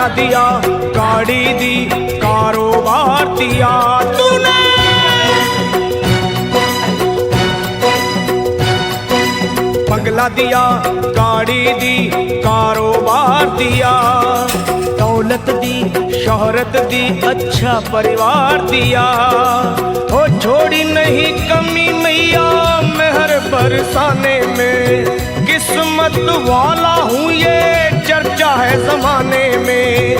दिया, गाड़ी दी, कारोबार दिया तूने। बंगला दिया, गाड़ी दी, कारोबार दिया, दौलत दी, शोहरत दी, अच्छा परिवार दिया। ओ छोड़ी नहीं कमी मैया मेहर बरसाने में, किस्मत वाला हूँ ये चर्चा है जमाने में।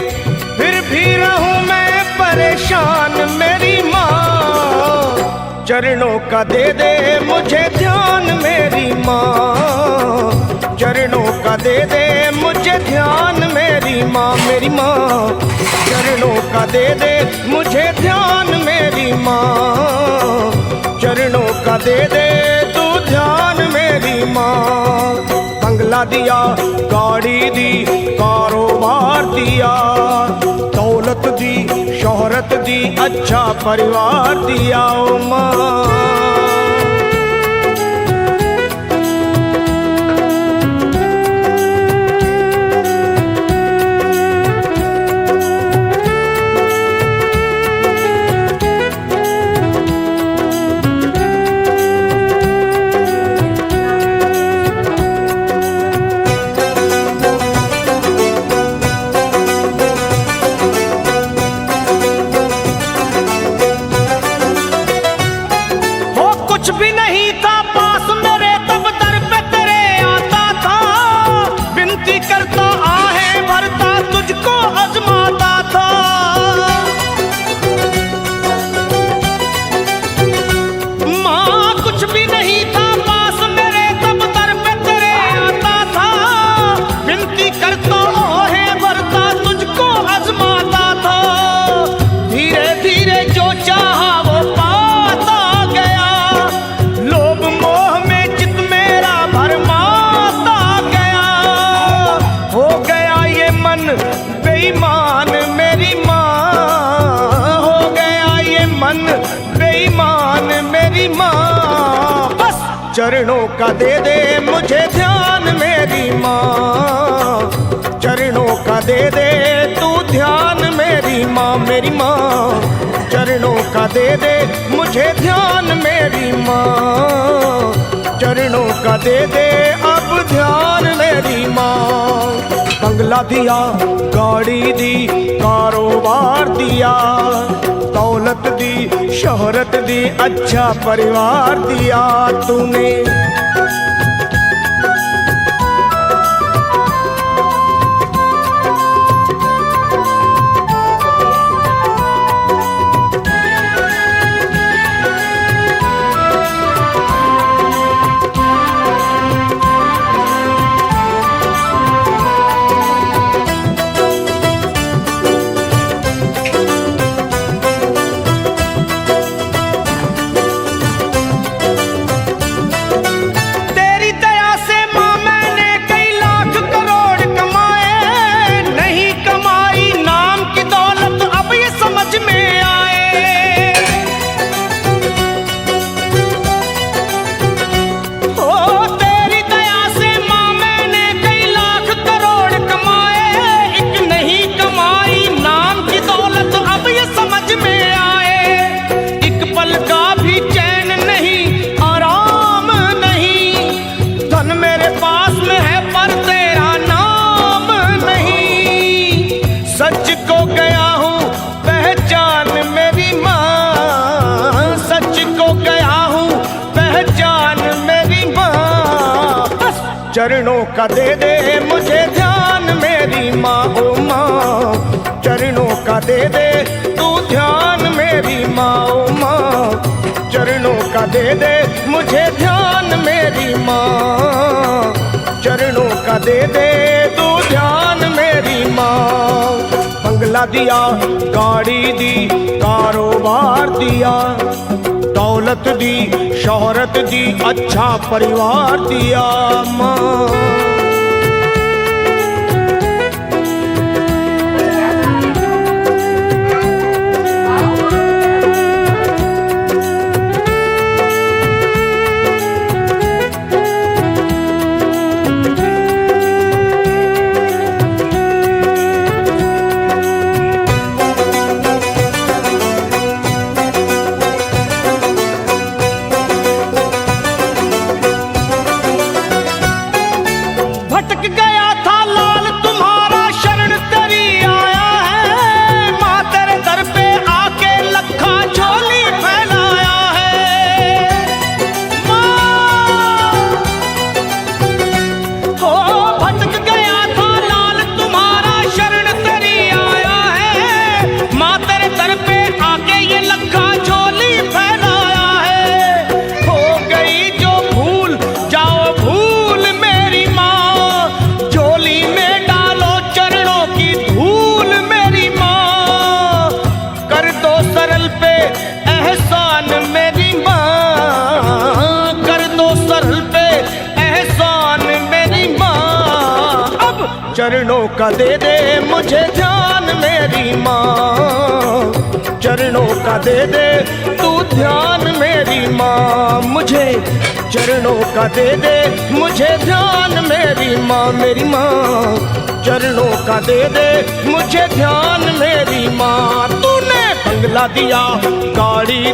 फिर भी रहूं मैं परेशान मेरी माँ, चरणों का दे दे मुझे ध्यान मेरी माँ, चरणों का दे दे मुझे ध्यान मेरी माँ, मेरी माँ। चरणों का दे दे मुझे ध्यान मेरी माँ, चरणों का दे दे तू ध्यान मेरी माँ। बंगला दिया, गाड़ी दी, कारोबार दिया, दौलत दी, शोहरत दी, अच्छा परिवार दिया ओ माँ। चरणों का दे दे मुझे ध्यान मेरी माँ, चरणों का दे दे तू ध्यान मेरी माँ, मेरी माँ। चरणों का दे दे मुझे ध्यान मेरी माँ, चरणों का दे दे अब ध्यान मेरी माँ। बंगला दिया, गाड़ी दी, कारोबार दिया, दौलत दी, शोहरत दी, अच्छा परिवार दिया तूने। चरणों का दे दे मुझे ध्यान मेरी माँ ओ माँ, चरणों का दे दे तू ध्यान मेरी माँ ओ माँ। चरणों का दे दे मुझे ध्यान मेरी माँ, चरणों का दे दे तू ध्यान मेरी माँ। बंगला दिया, गाड़ी दी, कारोबार दिया, दौलत दी, शोहरत दी, अच्छा परिवार दिया माँ। चरणों का दे दे मुझे ध्यान मेरी माँ, चरणों का दे दे तू ध्यान मेरी माँ, मुझे चरणों का दे दे मुझे ध्यान मेरी माँ, चरणों का दे दे मुझे ध्यान मेरी माँ। तूने बंगला दिया, गाड़ी